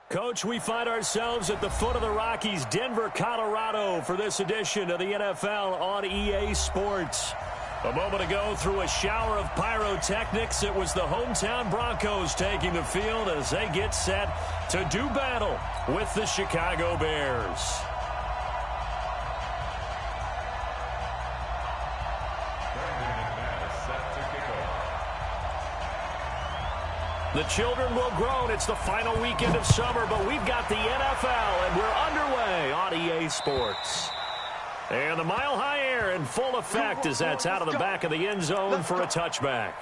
Coach, we find ourselves at the foot of the Rockies, Denver, Colorado, for this edition of the NFL on EA Sports. A moment ago, through a shower of pyrotechnics, it was the hometown Broncos taking the field as they get set to do battle with the Chicago Bears. The children will groan. It's the final weekend of summer, but we've got the NFL, and we're underway on EA Sports. And the mile-high air in full effect as that's out of the back of the end zone for a touchback.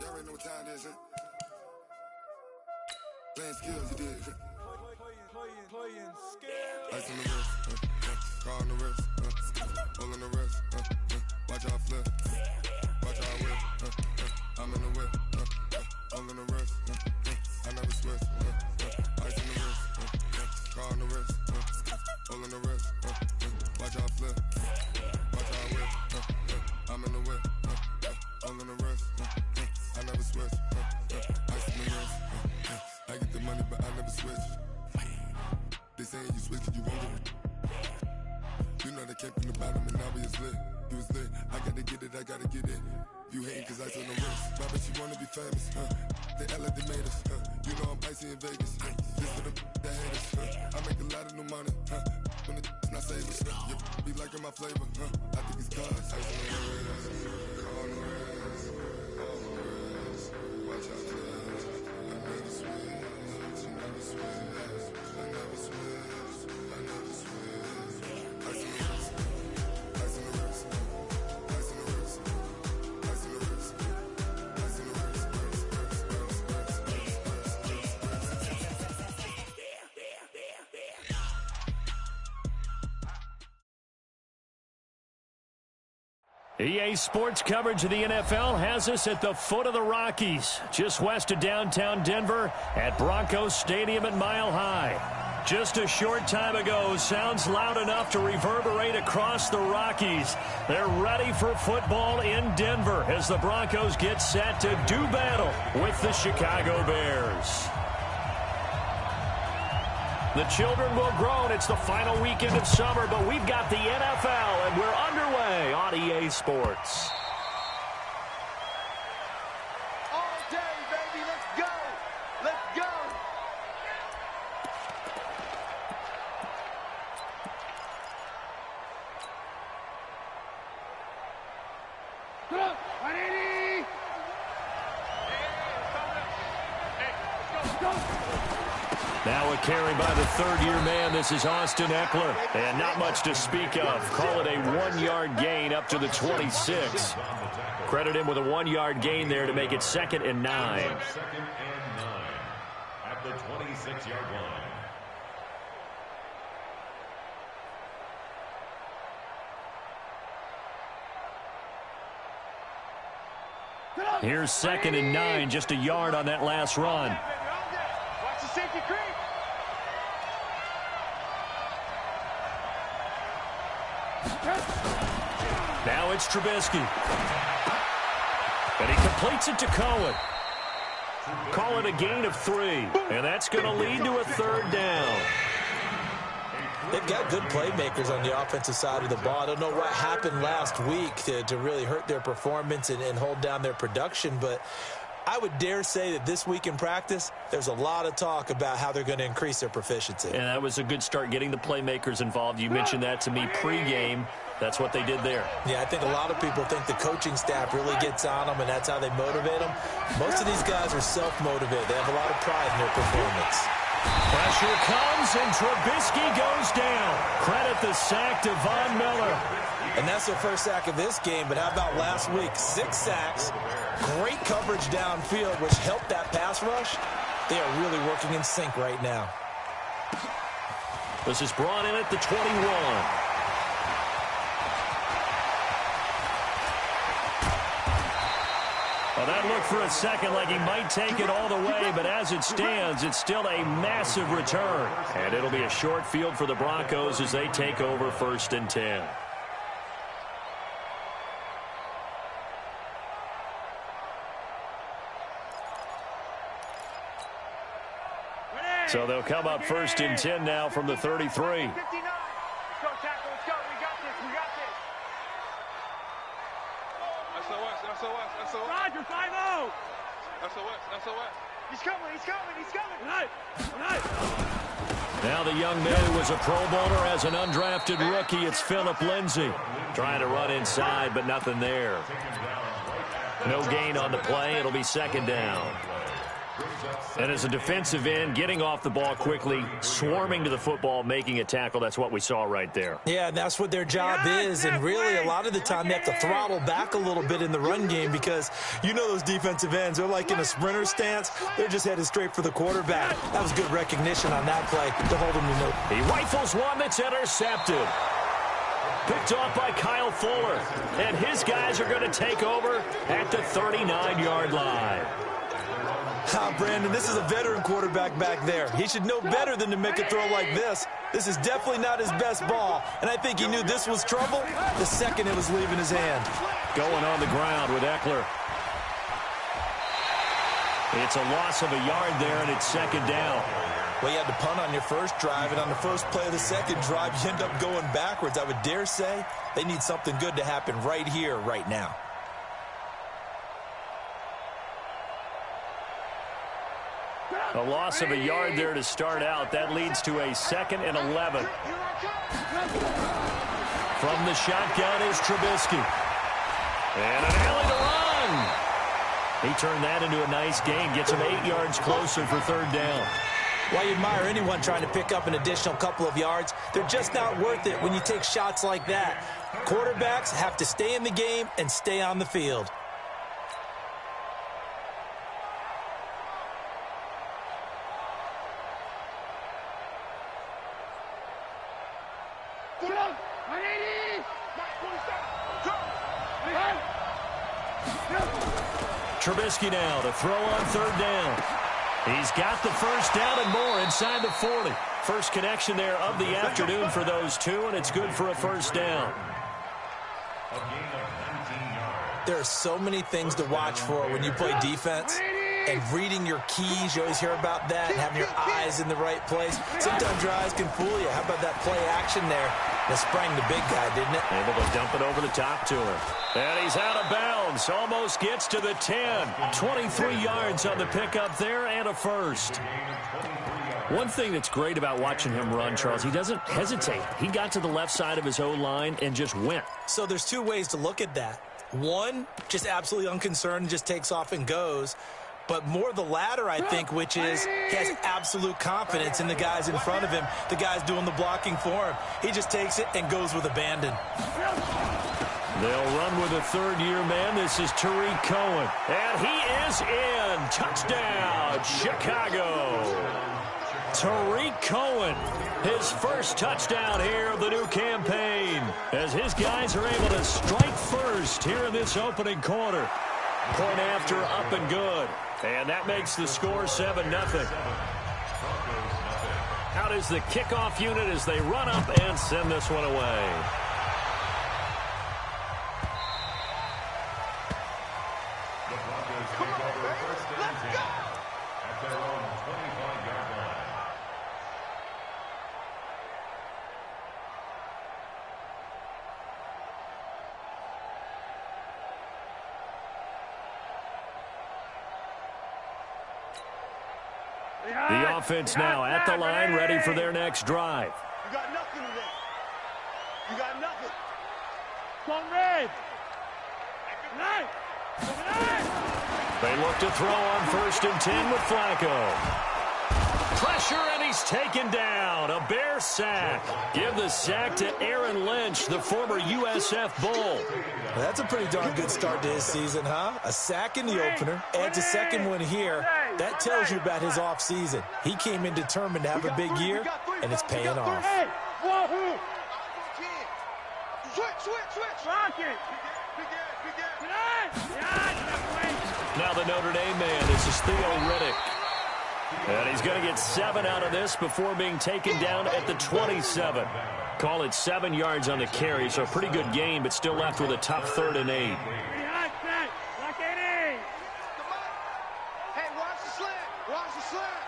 Y'all already know what time it is, huh? Playing skills, you did. Playing skills. Ice on the wrist, car on the wrist, hole on the wrist, watch how I flip, watch how I whip, I'm in the whip, hole on the wrist, I never switch, ice on the wrist, car on the wrist, hole on the wrist, watch how I flip, watch how I whip, I'm in the whip, hole on the wrist, I never switch, ice on the wrist, I get the money but I never switch. They saying you switch cause you won't get it. You know they came from the bottom and now we is lit. You was lit, I gotta get it, I gotta get it. You hating cause ice on the wrist. My bitch, you wanna be famous, They act like they made us, You know I'm icy in Vegas, This for the that hate us, I make a lot of new money, When it's not savers, You be liking my flavor, I think it's cause ice on the wrist, on the wrist, on the wrist. Watch out, I never switch, I never switch. I never switch, I never switch. Ice on the wrist, ice on the wrist, ice on the wrist, ice on the wrist, ice on the wrist, EA Sports coverage of the NFL has us at the foot of the Rockies, just west of downtown Denver at Broncos Stadium at Mile High. Just a short time ago, sounds loud enough to reverberate across the Rockies. They're ready for football in Denver as the Broncos get set to do battle with the Chicago Bears. The children will groan. It's the final weekend of summer, but we've got the NFL, and we're underway on EA Sports. All day, baby. Let's go. Let's go. Come on. Let's go. Now a carry by the third-year man. This is Austin Eckler. And not much to speak of. Call it a one-yard gain up to the 26. Credit him with a one-yard gain there to make it 2nd and 9. 2nd and 9 at the 26-yard line. Here's 2nd and 9, just a yard on that last run. Watch the safety creep. Now it's Trubisky. And he completes it to Cohen. Call it a gain of 3. And that's going to lead to a 3rd down. They've got good playmakers on the offensive side of the ball. I don't know what happened last week to really hurt their performance and hold down their production, but I would dare say that this week in practice, there's a lot of talk about how they're going to increase their proficiency. And that was a good start, getting the playmakers involved. You mentioned that to me pregame. That's what they did there. Yeah, I think a lot of people think the coaching staff really gets on them, and that's how they motivate them. Most of these guys are self-motivated. They have a lot of pride in their performance. Pressure comes, and Trubisky goes down. Credit the sack to Von Miller. And that's their first sack of this game, but how about last week? 6 sacks, great coverage downfield, which helped that pass rush. They are really working in sync right now. This is brought in at the 21. Well, that looked for a second like he might take it all the way, but as it stands, it's still a massive return. And it'll be a short field for the Broncos as they take over 1st and 10. So they'll come up 1st and 10 now from the 33. 59. Let's go, tackle. Let's go. We got this. We got this. SOS. Roger, 5-0. SOS. He's coming. Now the young man who was a Pro Bowler as an undrafted rookie, it's Phillip Lindsay. Trying to run inside, but nothing there. No gain on the play. It'll be 2nd down. And as a defensive end, getting off the ball quickly, swarming to the football, making a tackle, that's what we saw right there. Yeah, and that's what their job is. And really, a lot of the time, they have to throttle back a little bit in the run game because you know those defensive ends, they're like in a sprinter stance. They're just headed straight for the quarterback. That was good recognition on that play to hold him to no. He rifles one that's intercepted. Picked off by Kyle Fuller. And his guys are going to take over at the 39-yard line. Brandon, this is a veteran quarterback back there. He should know better than to make a throw like this. This is definitely not his best ball, and I think he knew this was trouble the second it was leaving his hand. Going on the ground with Eckler. It's a loss of a yard there, and it's 2nd down. Well, you had to punt on your first drive, and on the first play of the second drive, you end up going backwards. I would dare say they need something good to happen right here, right now. A loss of a yard there to start out. That leads to a 2nd and 11. From the shotgun is Trubisky. And an alley to run. He turned that into a nice gain. Gets him 8 yards closer for 3rd down. While you admire anyone trying to pick up an additional couple of yards, they're just not worth it when you take shots like that. Quarterbacks have to stay in the game and stay on the field. Trubisky now to throw on 3rd down. He's got the 1st down and more inside the 40. First connection there of the afternoon for those two, and it's good for a 1st down. There are so many things to watch for when you play defense. And reading your keys, you always hear about that, and having your eyes in the right place. Sometimes your eyes can fool you. How about that play action there? That sprang the big guy, didn't it? Able to dump it over the top to him. And he's out of bounds. Almost gets to the 10. 23 yards on the pickup there and a 1st. One thing that's great about watching him run, Charles, he doesn't hesitate. He got to the left side of his O-line and just went. So there's 2 ways to look at that. One, just absolutely unconcerned, just takes off and goes. But more the latter, I think, which is he has absolute confidence in the guys in front of him, the guys doing the blocking for him. He just takes it and goes with abandon. They'll run with a 3rd-year man. This is Tariq Cohen. And he is in. Touchdown, Chicago. Tariq Cohen, his first touchdown here of the new campaign, as his guys are able to strike first here in this opening quarter. Point after, up and good. And that makes the score 7-0. Out is the kickoff unit as they run up and send this one away. The offense now at the line, ready for their next drive. You got nothing today. You got nothing. Come red. They look to throw on 1st and 10 with Flacco. Pressure, and he's taken down. A Bear sack. Give the sack to Aaron Lynch, the former USF Bull. That's a pretty darn good start to his season, huh? A sack in the opener, adds a second one here. That tells you about his offseason. He came in determined to have a big year, and it's paying off. Now the Notre Dame man, this is Theo Riddick. And he's going to get 7 out of this before being taken down at the 27. Call it 7 yards on the carry, so a pretty good gain, but still left with a tough 3rd and 8. Hey, watch the slant. Watch the slant.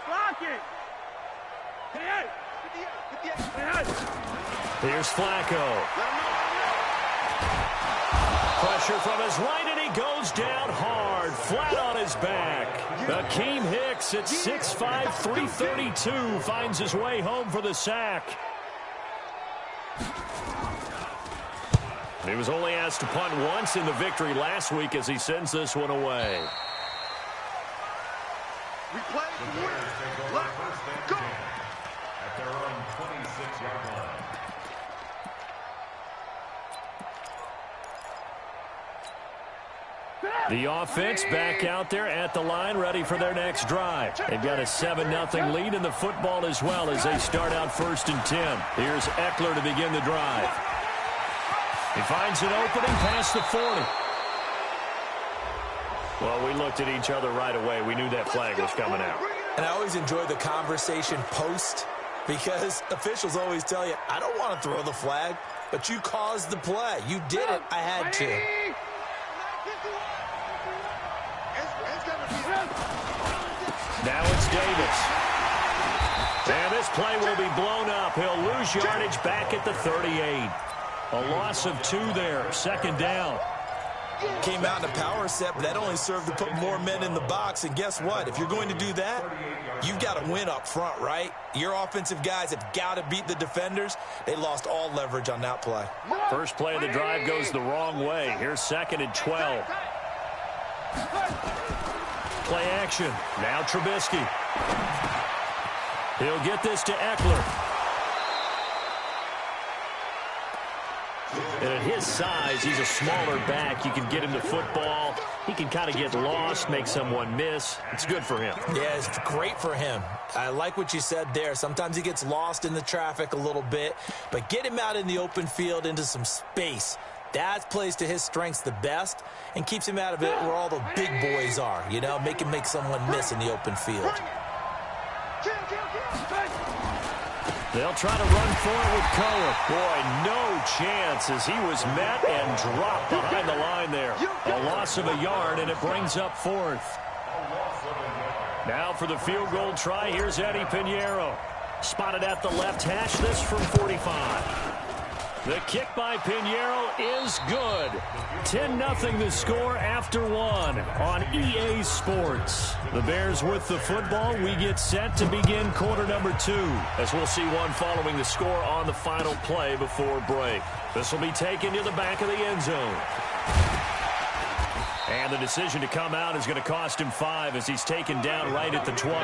Block it. Here's Flacco. Pressure from his right, and he goes down hard, flat on his back. Akeem Hicks at 6'5", 332 finds his way home for the sack. He was only asked to punt once in the victory last week as he sends this one away. We play to win. Let's go. At their own 26-yard line. The offense back out there at the line, ready for their next drive. They've got a 7-0 lead in the football as well as they start out 1st and 10. Here's Eckler to begin the drive. He finds an opening past the 40. Well, we looked at each other right away. We knew that flag was coming out. And I always enjoy the conversation post because officials always tell you, I don't want to throw the flag, but you caused the play. You did it. I had to. Now it's Davis. And this play will be blown up. He'll lose yardage back at the 38. A loss of 2 there. 2nd down. Came out in a power set, but that only served to put more men in the box. And guess what? If you're going to do that, you've got to win up front, right? Your offensive guys have got to beat the defenders. They lost all leverage on that play. First play of the drive goes the wrong way. Here's 2nd and 12. Play action. Now Trubisky. He'll get this to Eckler. And at his size, he's a smaller back. You can get him the football. He can kind of get lost, make someone miss. It's good for him. Yeah, it's great for him. I like what you said there. Sometimes he gets lost in the traffic a little bit, but get him out in the open field into some space. That plays to his strengths the best and keeps him out of it where all the big boys are, you know, make someone miss in the open field. They'll try to run for it with Cohen. Boy, no chance as he was met and dropped behind the line there. A loss of a yard, and it brings up 4th. Now for the field goal try, here's Eddie Pinheiro. Spotted at the left hash, this from 45. The kick by Pinheiro is good. 10-0 the score after 1 on EA Sports. The Bears with the football. We get set to begin quarter number 2 as we'll see one following the score on the final play before break. This will be taken to the back of the end zone. And the decision to come out is going to cost him 5 as he's taken down right at the 20.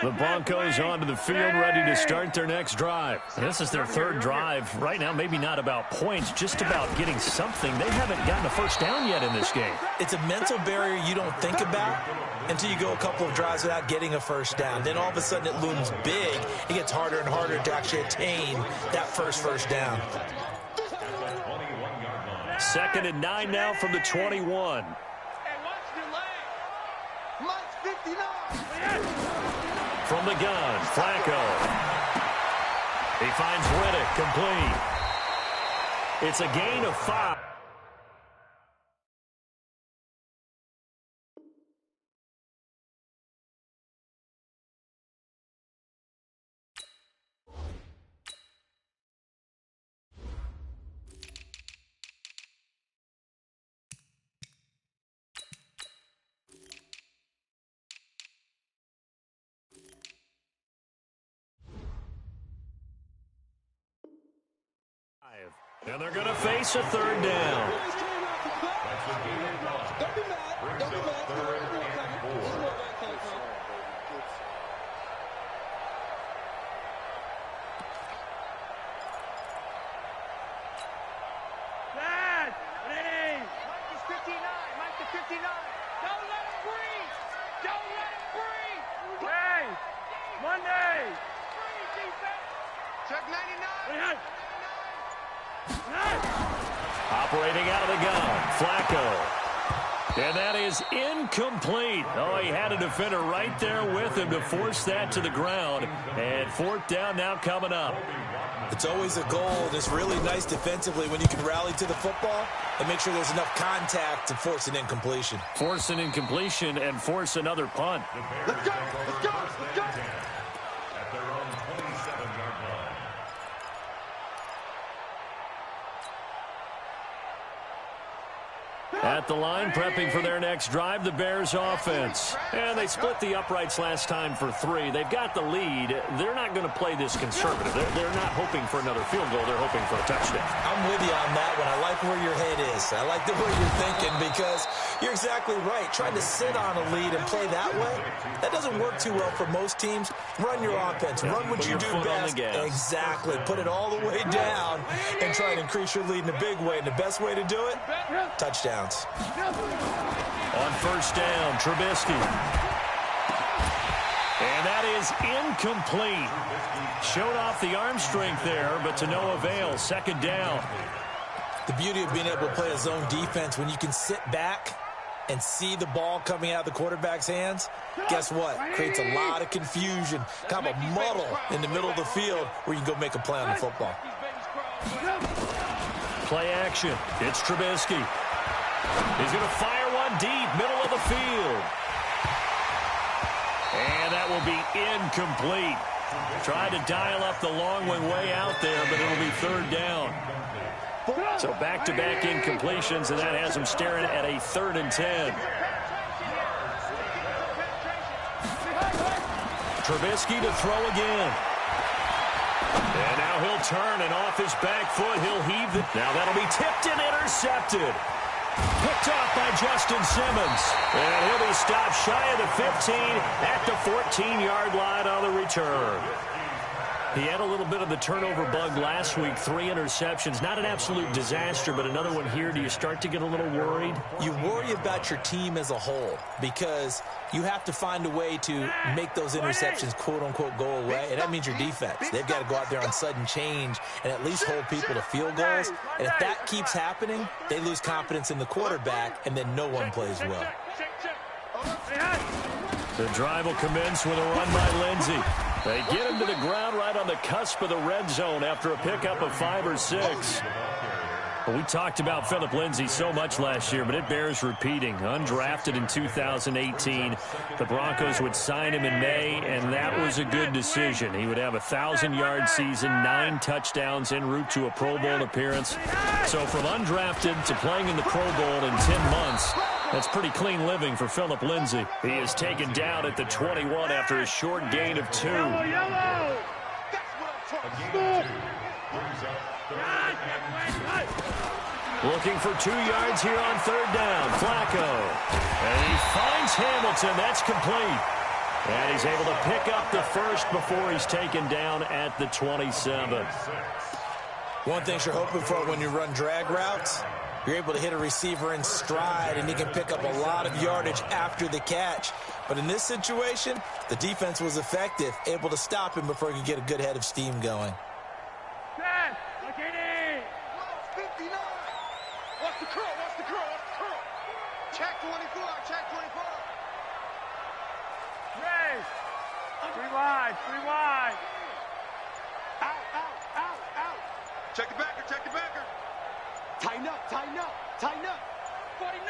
The Broncos onto the field, ready to start their next drive. This is their 3rd drive. Right now, maybe not about points, just about getting something. They haven't gotten a first down yet in this game. It's a mental barrier you don't think about until you go a couple of drives without getting a first down. Then all of a sudden it looms big. It gets harder and harder to actually attain that first down. 2nd and 9 now from the 21. From the gun, Flacco. He finds Riddick complete. It's a gain of 5. And they're going to face a third down. Don't be mad. Don't be mad. Dad, please. Mike is 59. Mike to 59. Don't let him breathe. Don't let him breathe. Hey, Monday. Breathe, defense. Check 99. 99. Operating out of the gun, Flacco. And that is incomplete. Oh, he had a defender right there with him to force that to the ground. And fourth down now coming up. It's always a goal, and it's really nice defensively when you can rally to the football and make sure there's enough contact to force an incompletion. Force an incompletion and force another punt. Let's go. Let's go. Let's go. At their own 27-yard line. At the line, prepping for their next drive, the Bears offense. And they split the uprights last time for 3. They've got the lead. They're not going to play this conservative. They're not hoping for another field goal. They're hoping for a touchdown. I'm with you on that one. I like where your head is. I like the way you're thinking because you're exactly right. Trying to sit on a lead and play that way, that doesn't work too well for most teams. Run your offense. Run what you do best. Exactly. Put it all the way down and try and increase your lead in a big way. And the best way to do it, touchdowns. On first down, Trubisky. And that is incomplete. Showed off the arm strength there, but to no avail. Second down. The beauty of being able to play a zone defense when you can sit back and see the ball coming out of the quarterback's hands, guess what? Creates a lot of confusion, kind of a muddle in the middle of the field where you can go make a play on the football. Play action. It's Trubisky. He's going to fire one deep, middle of the field. And that will be incomplete. Tried to dial up the long one way out there, but it'll be third down. So back-to-back incompletions, and that has him staring at a 3rd and 10. Trubisky to throw again. And now he'll turn, and off his back foot, he'll heave it. Now that'll be tipped and intercepted. Picked off by Justin Simmons. And he'll be stopped shy of the 15 at the 14-yard line on the return. He had a little bit of the turnover bug last week, 3 interceptions. Not an absolute disaster, but another one here. Do you start to get a little worried? You worry about your team as a whole because you have to find a way to make those interceptions, quote-unquote, go away, and that means your defense. They've got to go out there on sudden change and at least hold people to field goals, and if that keeps happening, they lose confidence in the quarterback, and then no one plays well. The drive will commence with a run by Lindsey. They get him to the ground right on the cusp of the red zone after a pickup of 5 or 6. Well, we talked about Phillip Lindsay so much last year, but it bears repeating. Undrafted in 2018, the Broncos would sign him in May, and that was a good decision. He would have a 1,000-yard season, 9 touchdowns en route to a Pro Bowl appearance. So from undrafted to playing in the Pro Bowl in 10 months, that's pretty clean living for Phillip Lindsay. He is taken down at the 21 after a short gain of 2. Looking for 2 yards here on third down. Flacco. And he finds Hamilton. That's complete. And he's able to pick up the first before he's taken down at the 27. One thing you're hoping for when you run drag routes, you're able to hit a receiver in stride, and he can pick up a lot of yardage after the catch. But in this situation, the defense was effective, able to stop him before he could get a good head of steam going. What's the curl? What's the curl? What's the curl? Check 24. Check 24. Raise. 3 wide. 3 wide. Out, out, out, out. Check the backer. Check the backer. Tighten up. Tighten up. Tighten up. 49.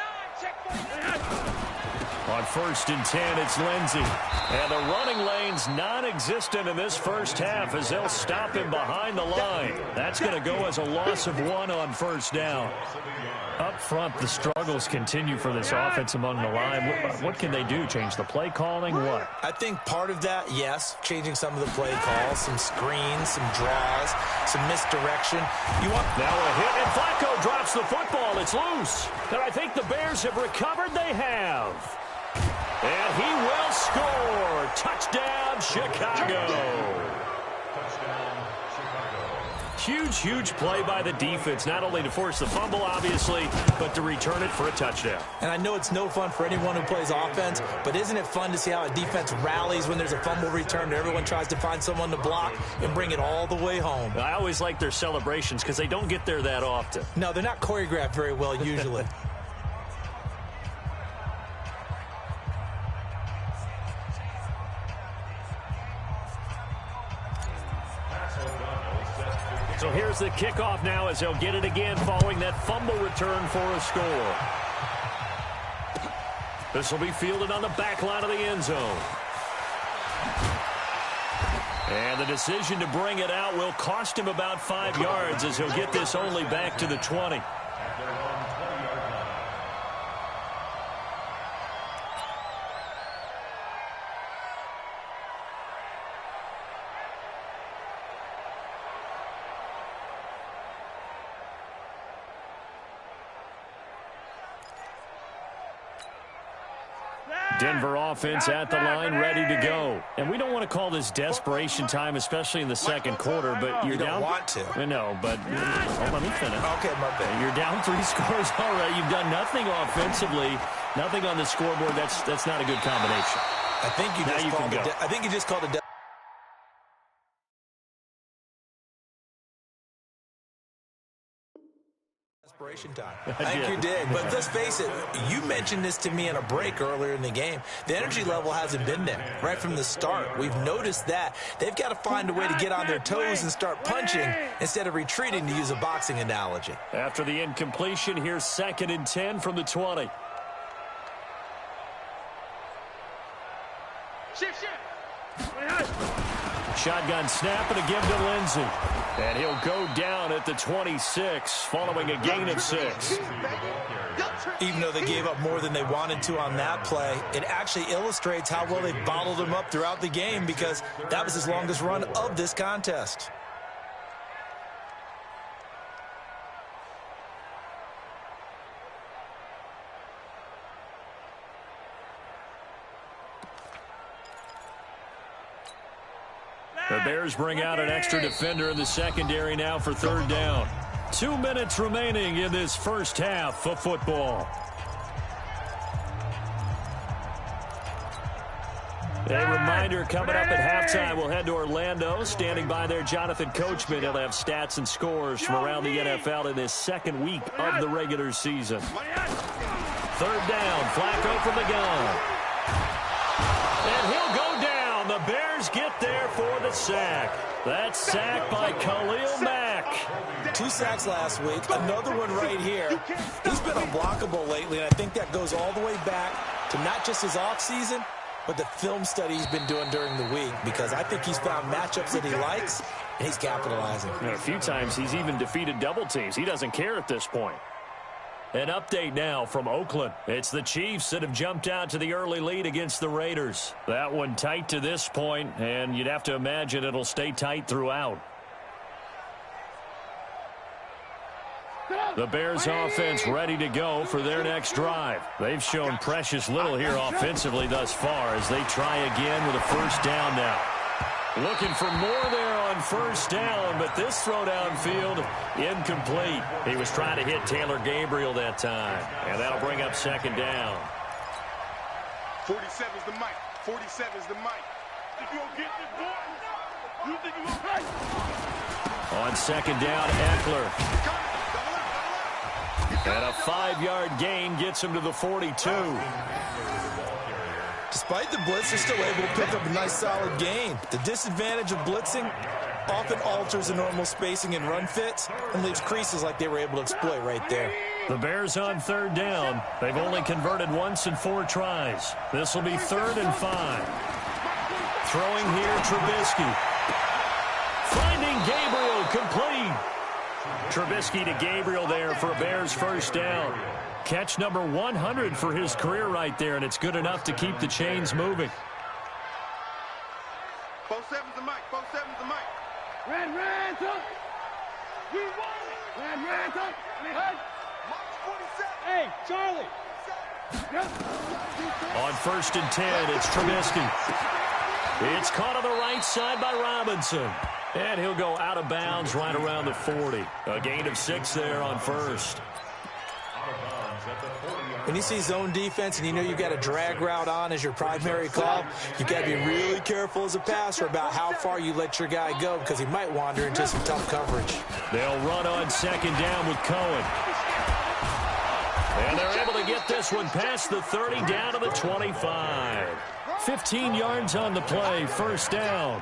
On 1st and 10, it's Lindsey. And the running lane's non-existent in this first half as they'll stop him behind the line. That's going to go as a loss of 1 on 1st down. Up front, the struggles continue for this offense among the line. What can they do? Change the play calling? What? I think part of that, yes, changing some of the play calls, some screens, some draws, some misdirection. Now a hit, and Flacco drops the football. It's loose. And I think the Bears have recovered. They have. And he will score. Touchdown, Chicago. Huge play by the defense, not only to force the fumble, obviously, but to return it for a touchdown. And I know it's no fun for anyone who plays offense, but isn't it fun to see how a defense rallies when there's a fumble return and everyone tries to find someone to block and bring it all the way home? I always like their celebrations because they don't get there that often. No, they're not choreographed very well usually. So here's the kickoff now as they'll get it again following that fumble return for a score. This will be fielded on the back line of the end zone. And the decision to bring it out will cost him about 5 yards as he'll get this only back to the 20. Denver offense at the line, ready to go. And we don't want to call this desperation time, especially in the second quarter, but you're down. You don't want to. No, but let me finish. Okay, my bad. You're down 3 scores already. You've done nothing offensively, nothing on the scoreboard. That's not a good combination. I think you just called it. Time. I think you did. But let's face it, you mentioned this to me in a break earlier in the game. The energy level hasn't been there right from the start. We've noticed that. They've got to find a way to get on their toes and start punching instead of retreating, to use a boxing analogy. After the incompletion, here's 2nd and 10 from the 20. Shotgun snap and a give to Lindsey. And he'll go down at the 26 following a gain of 6. Even though they gave up more than they wanted to on that play, it actually illustrates how well they bottled him up throughout the game, because that was his longest run of this contest. The Bears bring out an extra defender in the secondary now for 3rd down. 2 minutes remaining in this first half of football. A reminder, coming up at halftime, we'll head to Orlando. Standing by there, Jonathan Coachman. He'll have stats and scores from around the NFL in this 2nd week of the regular season. 3rd down, Flacco from the gun. And he'll go down. The Bears get there for the sack. That sack by Khalil Mack. 2 sacks last week, another one right here. He's been unblockable lately, and I think that goes all the way back to not just his offseason, but the film study he's been doing during the week, because I think he's found matchups that he likes, and he's capitalizing. And a few times he's even defeated double teams. He doesn't care at this point. An update now from Oakland. It's the Chiefs that have jumped out to the early lead against the Raiders. That one tight to this point, and you'd have to imagine it'll stay tight throughout. The Bears offense ready to go for their next drive. They've shown precious little here offensively thus far as they try again with a 1st down now. Looking for more there on 1st down, but this throw downfield incomplete. He was trying to hit Taylor Gabriel that time, and that'll bring up 2nd down. 47's the mic. 47's the mic. Think you gonna get this, boy? You think you gonna play? On 2nd down, Eckler. And a 5-yard gain gets him to the 42. Despite the blitz, they're still able to pick up a nice solid gain. The disadvantage of blitzing, often alters the normal spacing and run fits and leaves creases like they were able to exploit right there. The Bears on third down. They've only converted once in 4 tries. This will be 3rd and 5. Throwing here, Trubisky. Finding Gabriel, complete. Trubisky to Gabriel there for a Bears first down. Catch number 100 for his career right there, and it's good enough to keep the chains moving. 4-7's the mic. 4-7's the mic. Red, up. We won it. Red, up. March 47. Hey, Charlie. On 1st and 10, it's Trubisky. It's caught on the right side by Robinson. And he'll go out of bounds right around the 40. A gain of 6 there on 1st. When you see zone defense and you know you've got a drag route on as your primary call, you've got to be really careful as a passer about how far you let your guy go because he might wander into some tough coverage. They'll run on 2nd down with Cohen. And they're able to get this one past the 30 down to the 25. 15 yards on the play, 1st down.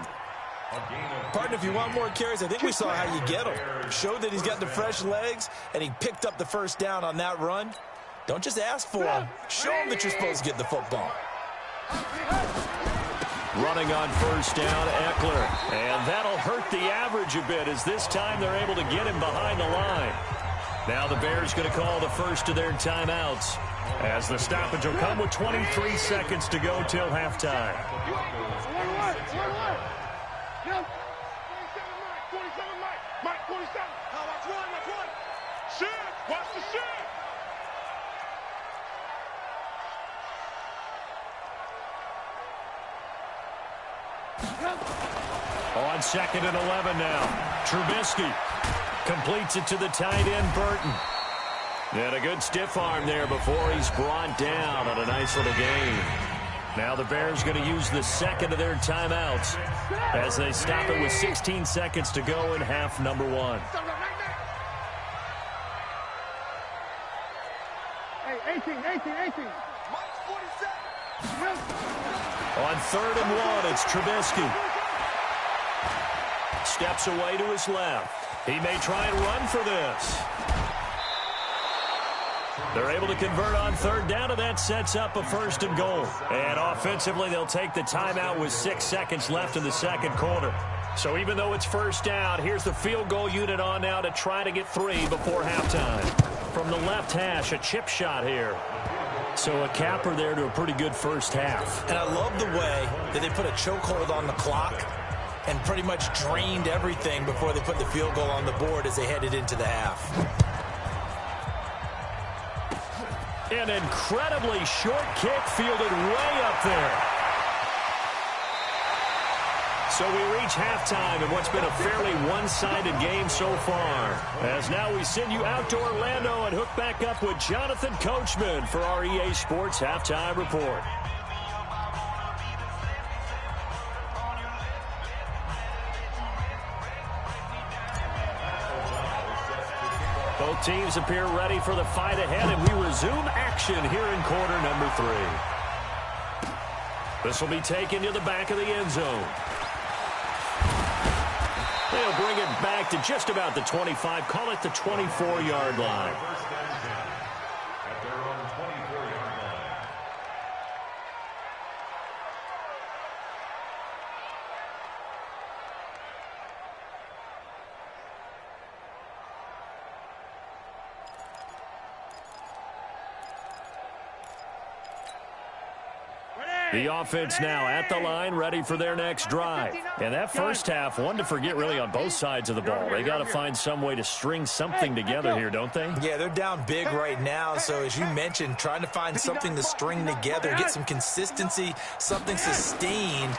Partner, if you want more carries, I think we saw how you get him. Showed that he's got the fresh legs, and he picked up the 1st down on that run. Don't just ask for him. Show him that you're supposed to get the football. Running on 1st down, Eckler. And that'll hurt the average a bit as this time they're able to get him behind the line. Now the Bears going to call the first of their timeouts as the stoppage will come with 23 seconds to go till halftime. 47 Mike. 47. Let's run. Shit. Watch the shit. On 2nd and 11 now. Trubisky completes it to the tight end, Burton. And a good stiff arm there before he's brought down on a nice little gain. Now the Bears going to use the 2nd of their timeouts as they stop it with 16 seconds to go in half number 1. Hey, 18. March 47. On 3rd and 1, it's Trubisky. Steps away to his left. He may try and run for this. They're able to convert on 3rd down, and that sets up a 1st and goal. And offensively, they'll take the timeout with 6 seconds left in the 2nd quarter. So even though it's 1st down, here's the field goal unit on now to try to get 3 before halftime. From the left hash, a chip shot here. So a capper there to a pretty good first half. And I love the way that they put a chokehold on the clock and pretty much drained everything before they put the field goal on the board as they headed into the half. An incredibly short kick fielded way up there. So we reach halftime in what's been a fairly one-sided game so far. As now we send you out to Orlando and hook back up with Jonathan Coachman for our EA Sports Halftime Report. Both teams appear ready for the fight ahead, and we resume action here in quarter number 3. This will be taken to the back of the end zone. They'll bring it back to just about the 25, call it the 24-yard line. At their own 24-yard line. The offense now at the line, ready for their next drive. And that first half, one to forget really on both sides of the ball. They got to find some way to string something together here, don't they? Yeah, they're down big right now. So as you mentioned, trying to find something to string together, get some consistency, something sustained,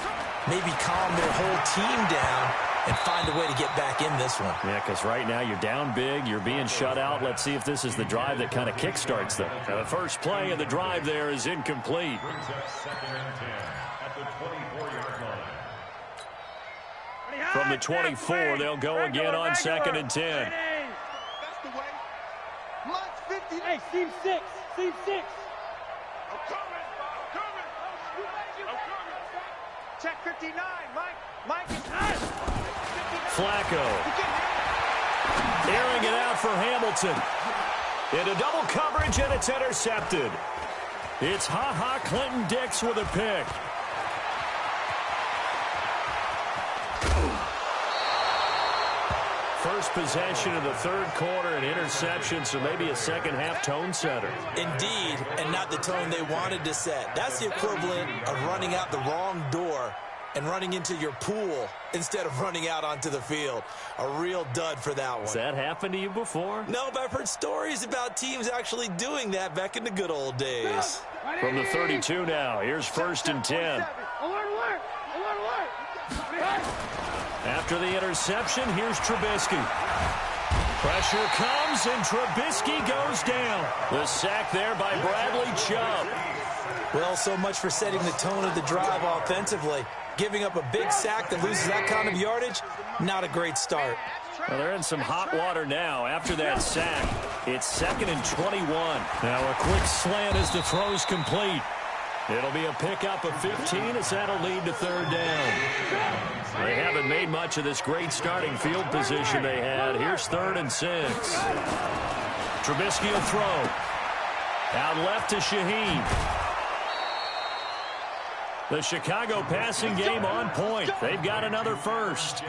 maybe calm their whole team down and find a way to get back in this one. Yeah, because right now you're down big, you're being shut out. Let's see if this is the drive that kind of kickstarts them. Now, the first play of the drive there is incomplete. Brings up 2nd and 10 at the 24-yard line. From the 24, they'll go again on 2nd and 10. That's the way. Lunch 50. Hey, seam 6. I'm coming. Check 59, Mike. Flacco. Airing it out for Hamilton. Into double coverage, and it's intercepted. It's Ha-Ha Clinton-Dix with a pick. First possession of the third quarter, an interception, so maybe a second-half tone setter. Indeed, and not the tone they wanted to set. That's the equivalent of running out the wrong door and running into your pool instead of running out onto the field. A real dud for that one. Has that happened to you before? No, but I've heard stories about teams actually doing that back in the good old days. From the 32 now, here's 1st and 10. After the interception, here's Trubisky. Pressure comes, and Trubisky goes down. The sack there by Bradley Chubb. Well, so much for setting the tone of the drive offensively. Giving up a big sack that loses that kind of yardage, not a great start. Well, they're in some hot water now after that sack. It's 2nd and 21. Now a quick slant as the throw's complete. It'll be a pickup of 15 as that'll lead to 3rd down. They haven't made much of this great starting field position they had. Here's 3rd and 6. Trubisky will throw. Out left to Shaheen. The Chicago passing game on point. They've got another first.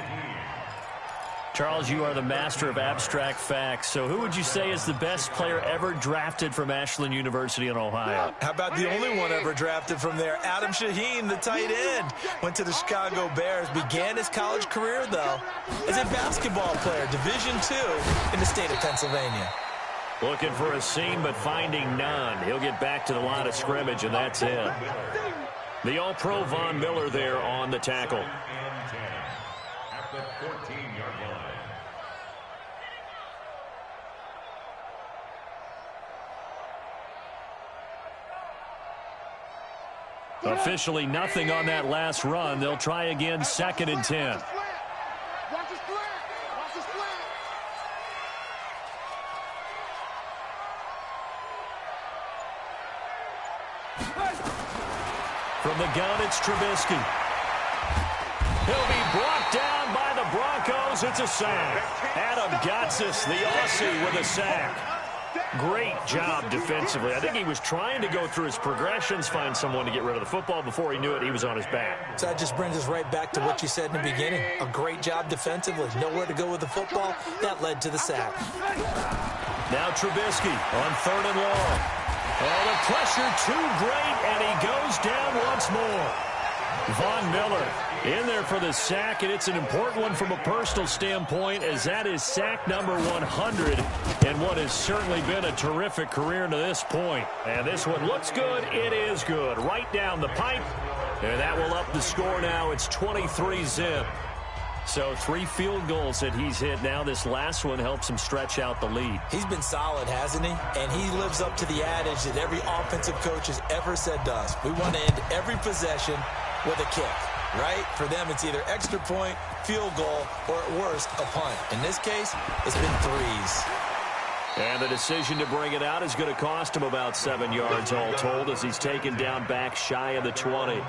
Charles, you are the master of abstract facts. So who would you say is the best player ever drafted from Ashland University in Ohio? How about the only one ever drafted from there? Adam Shaheen, the tight end. Went to the Chicago Bears. Began his college career, though, as a basketball player, Division II in the state of Pennsylvania. Looking for a seam, but finding none. He'll get back to the line of scrimmage, and that's it. The All-Pro Von Miller there on the tackle. At the 14-yard line. Officially nothing on that last run. They'll try again, 2nd and 10. From the gun, it's Trubisky. He'll be brought down by the Broncos. It's a sack. Adam Gotsis, the Aussie, with a sack. Great job defensively. I think he was trying to go through his progressions, find someone to get rid of the football. Before he knew it, he was on his back. So that just brings us right back to what you said in the beginning. A great job defensively. Nowhere to go with the football. That led to the sack. Now Trubisky on 3rd and long. Oh, the pressure too great, and he goes down once more. Von Miller in there for the sack, and it's an important one from a personal standpoint, as that is sack number 100 and what has certainly been a terrific career to this point. And this one looks good. It is good. Right down the pipe, and that will up the score now. It's 23-zip. So 3 field goals that he's hit now. This last one helps him stretch out the lead. He's been solid, hasn't he? And he lives up to the adage that every offensive coach has ever said to us. We want to end every possession with a kick, right? For them, it's either extra point, field goal, or at worst, a punt. In this case, it's been 3s. And the decision to bring it out is going to cost him about 7 yards all told, as he's taken down back shy of the 20.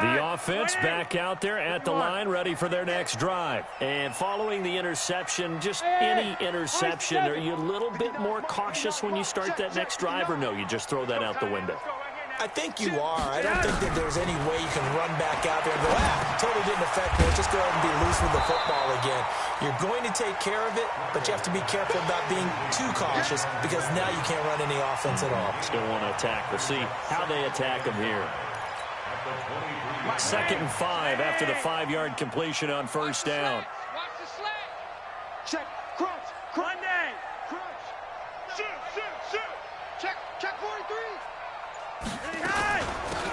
The offense back out there at the line, ready for their next drive. And following the interception, just any interception, are you a little bit more cautious when you start that next drive, or no, you just throw that out the window? I think you are. I don't think that there's any way you can run back out there and go, totally didn't affect me. Just go ahead and be loose with the football again. You're going to take care of it, but you have to be careful about being too cautious, because now you can't run any offense at all. Still want to attack. We'll see how they attack him here. 2nd and 5 after the 5-yard completion on 1st down. Watch the slant. Check, crunch, Monday, crunch. Shoot. Check 43.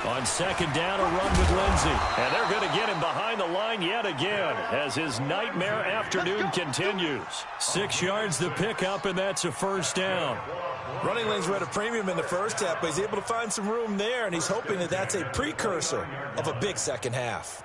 On 2nd down, a run with Lindsey. And they're going to get him behind the line yet again as his nightmare afternoon continues. 6 yards the pickup, and that's a 1st down. Running lanes were at a premium in the first half, but he's able to find some room there, and he's hoping that that's a precursor of a big second half.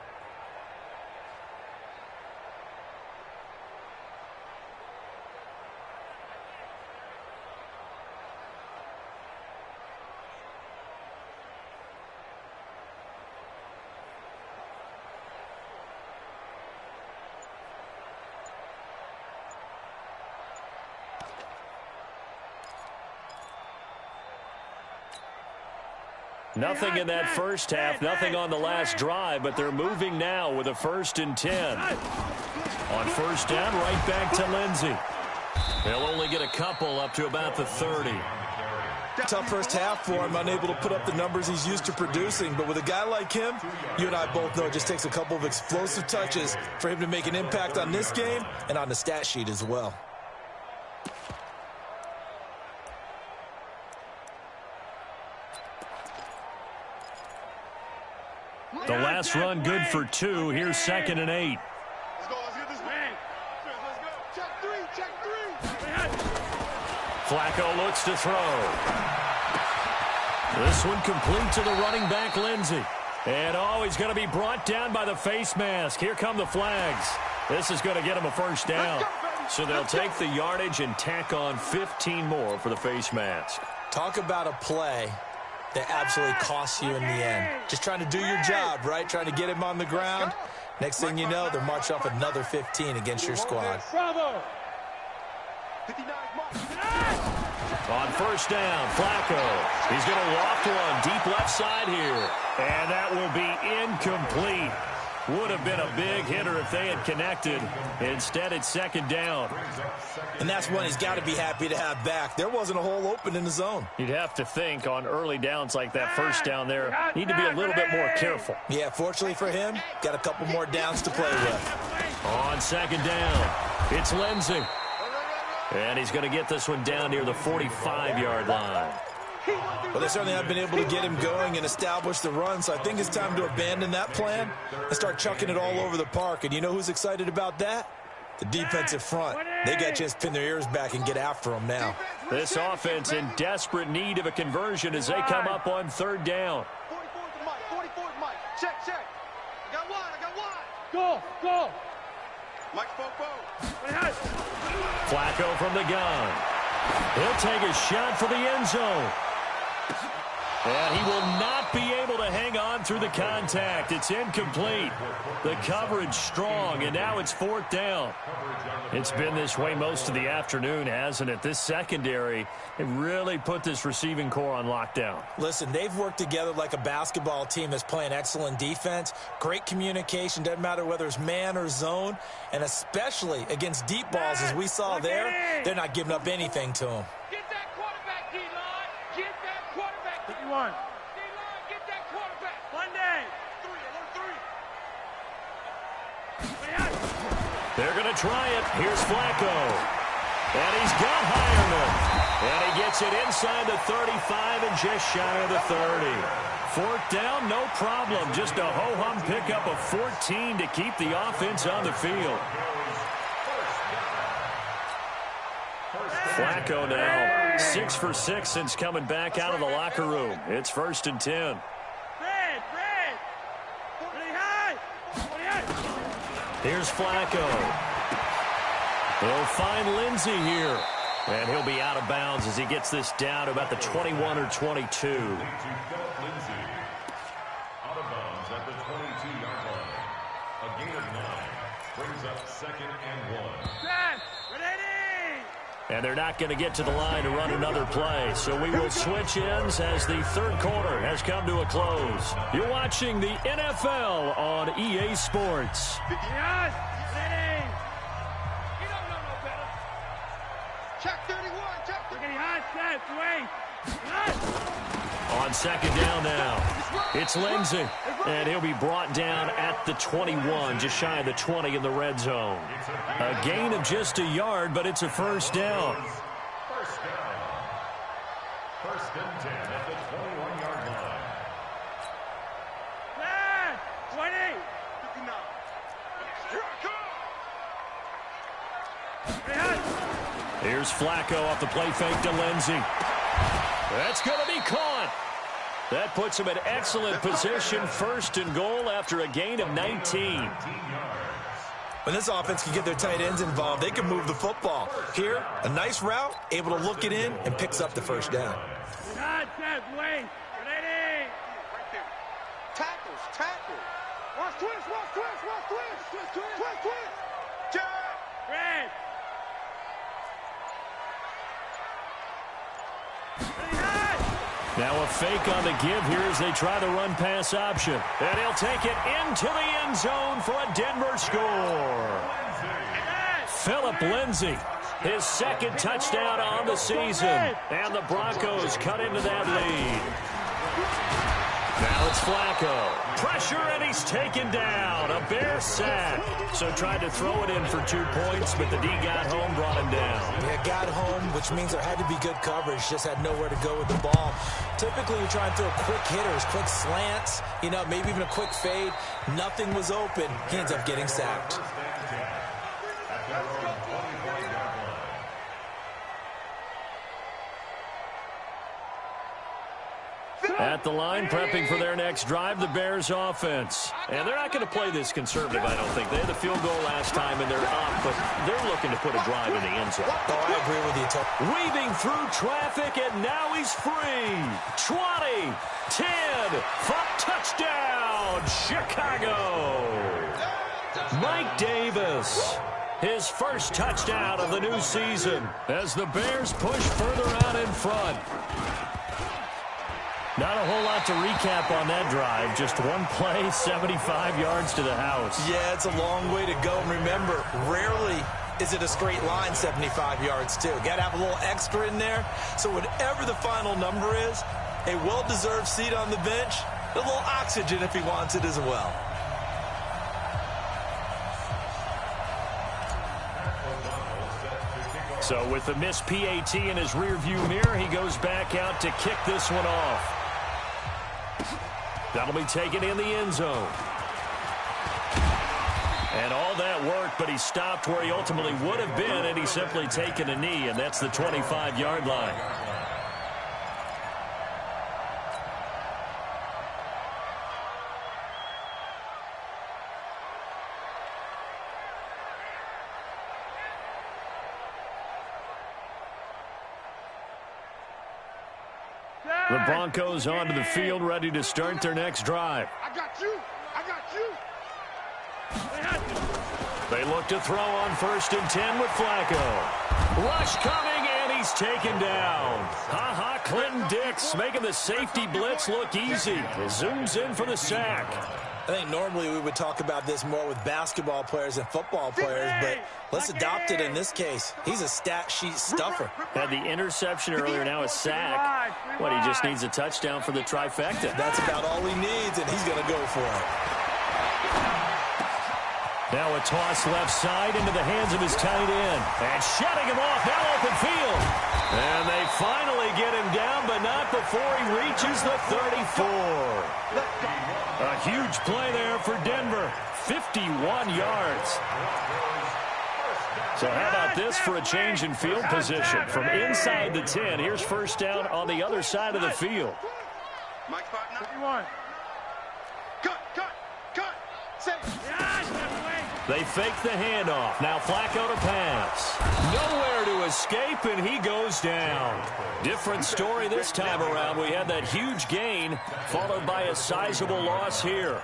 Nothing in that first half, nothing on the last drive, but they're moving now with a 1st and 10. On first down, right back to Lindsey. They'll only get a couple up to about the 30. Tough first half for him, unable to put up the numbers he's used to producing. But with a guy like him, you and I both know it just takes a couple of explosive touches for him to make an impact on this game and on the stat sheet as well. The last run good for 2. Here's 2nd and 8. Let's go. Let's get this man. Let's go. Check 3. Check 3. Flacco looks to throw. This one complete to the running back, Lindsey. And he's going to be brought down by the face mask. Here come the flags. This is going to get him a first down. So they'll take the yardage and tack on 15 more for the face mask. Talk about a play that absolutely costs you in the end. Just trying to do your job, right? Trying to get him on the ground. Next thing you know, they're marching off another 15 against your squad. Bravo. On first down, Flacco. He's going to loft one deep left side here. And that will be incomplete. Would have been a big hitter if they had connected. Instead, it's 2nd down. And that's one he's got to be happy to have back. There wasn't a hole open in the zone. You'd have to think on early downs like that first down there, need to be a little bit more careful. Yeah, fortunately for him, got a couple more downs to play with. On 2nd down, it's Lindsey. And he's going to get this one down near the 45-yard line. Well, they certainly have been able to get him going and establish the run, so I think it's time to abandon that plan and start chucking it all over the park. And you know who's excited about that? The defensive front. They got a chance to pin their ears back and get after him now. This offense in desperate need of a conversion as they come up on 3rd down. 44 to Mike. 44 to Mike. Check. I got one. Go. Mike Popo. Flacco from the gun. He'll take a shot for the end zone. And he will not be able to hang on through the contact. It's incomplete. The coverage strong, and now it's 4th down. It's been this way most of the afternoon, hasn't it? This secondary, it really put this receiving core on lockdown. Listen, they've worked together like a basketball team that's playing excellent defense. Great communication, doesn't matter whether it's man or zone, and especially against deep balls, as we saw there, they're not giving up anything to them. Get that quarterback, D-line. Get that quarterback. 51. D-line, get that quarterback. Monday. 3. They're going to try it. Here's Flacco. And he's got Hireman. And he gets it inside the 35 and just shy of the 30. 4th down, no problem. Just a ho-hum pickup of 14 to keep the offense on the field. Flacco now 6 for 6 since coming back out of the locker room. It's 1st and 10. Here's Flacco. He'll find Lindsey here. And he'll be out of bounds as he gets this down to about the 21 or 22. Out of bounds at the 22-yard line. A gain of 9 brings up 2nd and 1. And they're not going to get to the line to run another play. So we will switch ends as the 3rd quarter has come to a close. You're watching the NFL on EA Sports. Yes, ready. You don't know no better. Check 31. Check 31. Hot set. Wait. On 2nd down now, it's Lindsey. And he'll be brought down at the 21, just shy of the 20 in the red zone. A gain of just a yard, but it's a 1st down. First down. 1st and 10 at the 21-yard line. 20. 59. Here's Flacco off the play fake to Lindsey. That's going to be caught. That puts him in excellent position, 1st and goal after a gain of 19. When this offense can get their tight ends involved, they can move the football. Here, a nice route, able to look it in, and picks up the 1st down. Hot set. Wait. Ready. Right there. Tackles. Watch twist. Check. Red. Now a fake on the give here as they try the run-pass option. And he'll take it into the end zone for a Denver score. Phillip Lindsay, his second touchdown on the season. And the Broncos cut into that lead. Now it's Flacco. Pressure, and he's taken down. A Bear sack. So tried to throw it in for 2 points, but the D got home, brought him down. Yeah, got home, which means there had to be good coverage. Just had nowhere to go with the ball. Typically, you're trying to throw quick hitters, quick slants, maybe even a quick fade. Nothing was open. He ends up getting sacked. At the line, prepping for their next drive, the Bears offense. And they're not going to play this conservative, I don't think. They had the field goal last time, and they're up, but they're looking to put a drive in the end zone. Oh, I agree with you, Tom. Weaving through traffic, and now he's free. 20, 10, touchdown, Chicago. Mike Davis, his first touchdown of the new season as the Bears push further out in front. Not a whole lot to recap on that drive. Just one play, 75 yards to the house. Yeah, it's a long way to go. And remember, rarely is it a straight line 75 yards, too. Got to have a little extra in there. So whatever the final number is, a well-deserved seat on the bench, a little oxygen if he wants it as well. So with the missed PAT in his rearview mirror, he goes back out to kick this one off. That'll be taken in the end zone. And all that worked, but he stopped where he ultimately would have been, and he's simply taken a knee, and that's the 25-yard line. The Broncos onto the field, ready to start their next drive. I got you. I got you. They look to throw on 1st and 10 with Flacco. Rush coming, and he's taken down. Ha-ha, Clinton Dix making the safety blitz look easy. Zooms in for the sack. I think normally we would talk about this more with basketball players and football players, but let's adopt it in this case. He's a stat sheet stuffer. Had the interception earlier, now a sack. What, he just needs a touchdown for the trifecta. That's about all he needs, and he's going to go for it. Now a toss left side into the hands of his tight end. And shutting him off, now open field. And they finally get him down, but not before he reaches the 34. A huge play there for Denver. 51 yards. So how about this for a change in field position? From inside the 10, here's 1st down on the other side of the field. Mike's partner. Cut. They fake the handoff. Now Flacco to pass. Nowhere to escape, and he goes down. Different story this time around. We had that huge gain, followed by a sizable loss here.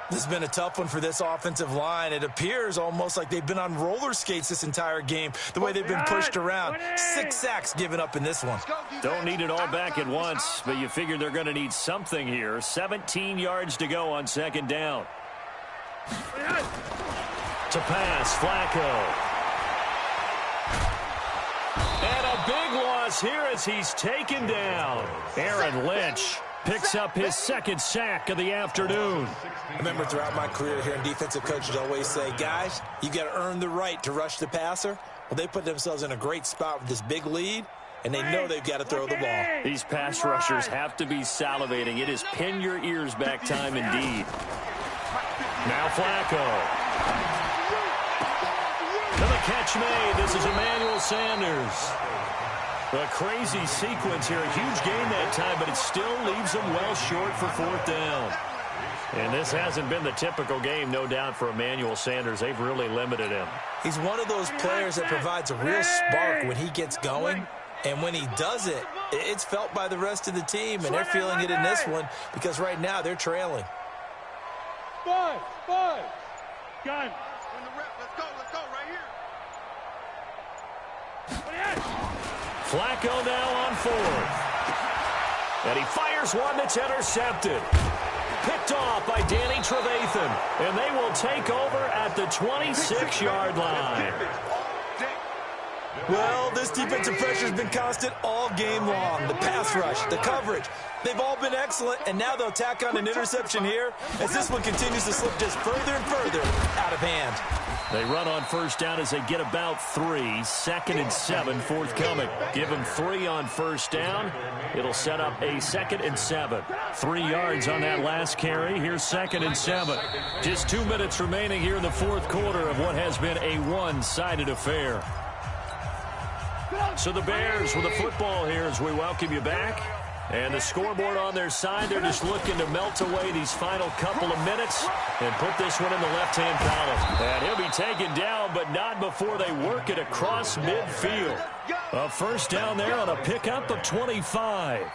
This has been a tough one for this offensive line. It appears almost like they've been on roller skates this entire game, the way they've been pushed around. 6 sacks given up in this one. Don't need it all back at once, but you figure they're going to need something here. 17 yards to go on 2nd down. To pass, Flacco. And a big loss here as he's taken down. Aaron Lynch picks up his 2nd sack of the afternoon. I remember throughout my career here in defensive coaches always say, guys, you got to earn the right to rush the passer. Well, they put themselves in a great spot with this big lead, and they know they've got to throw the ball. These pass rushers have to be salivating. It is pin your ears back time indeed. Now Flacco. To the catch made. This is Emmanuel Sanders. A crazy sequence here. A huge gain that time, but it still leaves them well short for 4th down. And this hasn't been the typical game, no doubt, for Emmanuel Sanders. They've really limited him. He's one of those players that provides a real spark when he gets going. And when he does it, it's felt by the rest of the team. And they're feeling it in this one because right now they're trailing. Five. Win Gun. the rep. Let's go right here. Flacco now on 4th. And he fires one that's intercepted. Picked off by Danny Trevathan. And they will take over at the 26-yard line. Well, this defensive pressure has been constant all game long. The pass rush, the coverage, they've all been excellent, and now they'll tack on an interception here as this one continues to slip just further and further out of hand. They run on first down as they get about 3. 2nd and 7 forthcoming. Give them 3 on first down. It'll set up a 2nd and 7. 3 yards on that last carry. Here's 2nd and 7. Just 2 minutes remaining here in the fourth quarter of what has been a one-sided affair. So the Bears with the football here as we welcome you back. And the scoreboard on their side, they're just looking to melt away these final couple of minutes and put this one in the left-hand column. And he'll be taken down, but not before they work it across midfield. A first down there on a pickup of 25.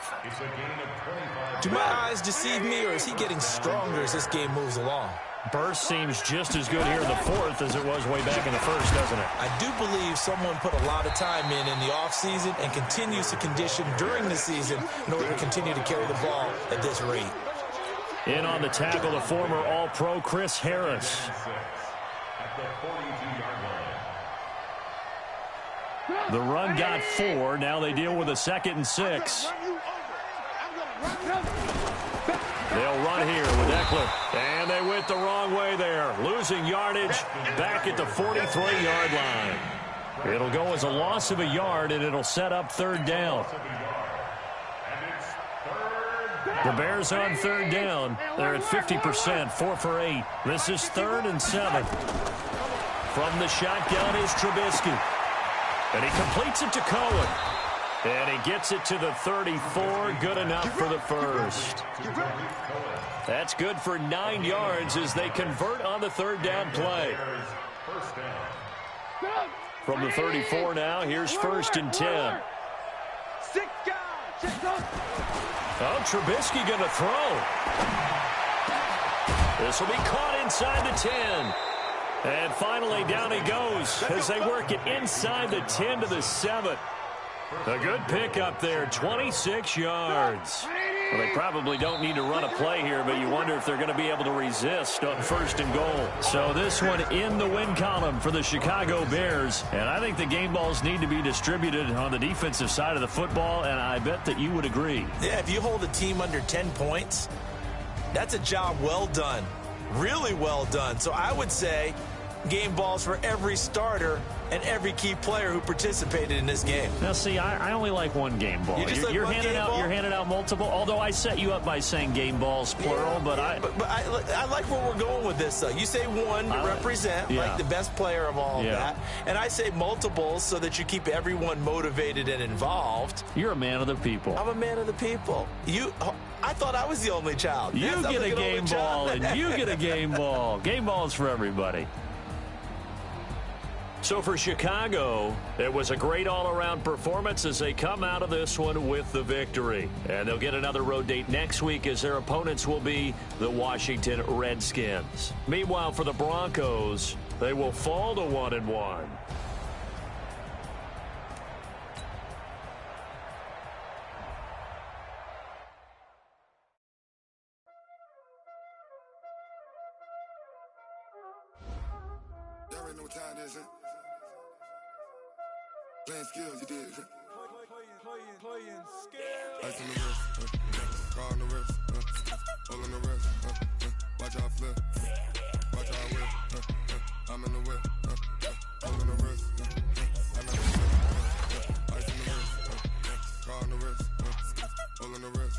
Do my eyes deceive me, or is he getting stronger as this game moves along? Burst seems just as good here in the fourth as it was way back in the first, doesn't it? I do believe someone put a lot of time in the offseason and continues to condition during the season in order to continue to carry the ball at this rate. In on the tackle, the former All-Pro Chris Harris. The run got 4. Now they deal with a 2nd and 6. They'll run here with Eckler. And they went the wrong way there. Losing yardage back at the 43-yard line. It'll go as a loss of a yard, and it'll set up 3rd down. The Bears on 3rd down. They're at 50%, 4 for 8. This is 3rd and 7. From the shotgun is Trubisky. And he completes it to Cohen. And he gets it to the 34. Good enough for the first. That's good for 9 yards as they convert on the 3rd down play. From the 34 now, here's 1st and 10. Oh, Trubisky going to throw. This will be caught inside the 10. And finally, down he goes as they work it inside the 10 to the 7. A good pickup there, 26 yards. Well, they probably don't need to run a play here, but you wonder if they're going to be able to resist on 1st and goal. So this one in the win column for the Chicago Bears. And I think the game balls need to be distributed on the defensive side of the football, and I bet that you would agree. Yeah, if you hold a team under 10 points, that's a job well done. Really well done. So I would say game balls for every starter and every key player who participated in this game. Now, see, I only like one game ball. You're handing out multiple, although I set you up by saying game balls, plural, but I like where we're going with this, though. You say one to represent, like the best player of all of that, and I say multiples so that you keep everyone motivated and involved. You're a man of the people. I'm a man of the people. I thought I was the only child. You get a game ball, and you get a game ball. Game balls for everybody. So for Chicago, it was a great all-around performance as they come out of this one with the victory. And they'll get another road date next week as their opponents will be the Washington Redskins. Meanwhile, for the Broncos, they will fall to 1-1. Y'all already know what time it is, huh? Playing skills, you did. Playing skills. Ice on the wrist, car on the wrist, all on the wrist, watch how I flip, watch how I whip, I'm in the whip, all on the wrist, I never slip, ice on the wrist, car on the wrist, all on the wrist,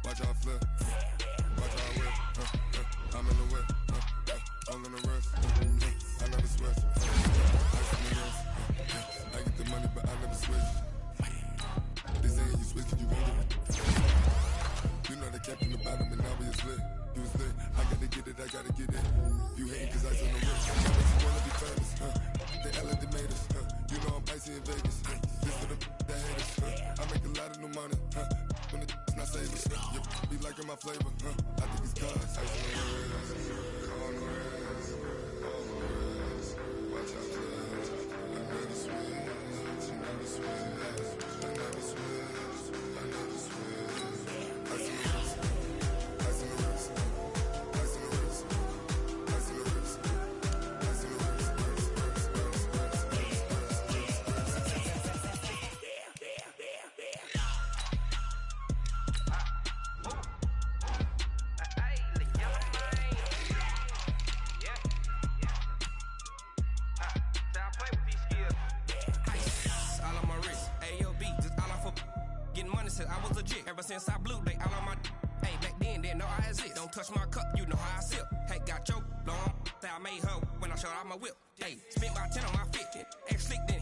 watch how I flip, watch how I whip, I'm in the whip, all on the wrist, I never switch, ice on the wrist. I get the money, but I never switch. They saying you switch, you read it. You know they kept in the bottom, and now we is lit. You was lit. I gotta get it, I gotta get it. You hating cause ice on the wrist. You wanna be famous, They elevators, You know I'm icy in Vegas, This for the haters, I make a lot of new money, When it's not savers, You be liking my flavor, I think it's cause ice on the wrist, on the wrist, on the wrist. Watch out, I never switch, I never switch, I never switch, I never switch. inside blue, they all on my hey, back then, didn't know I exist. Don't touch my cup, you know how I sip. Hey, got your long, say I made her when I showed out my whip. Hey, spent my 10 on my 50, ex-slick then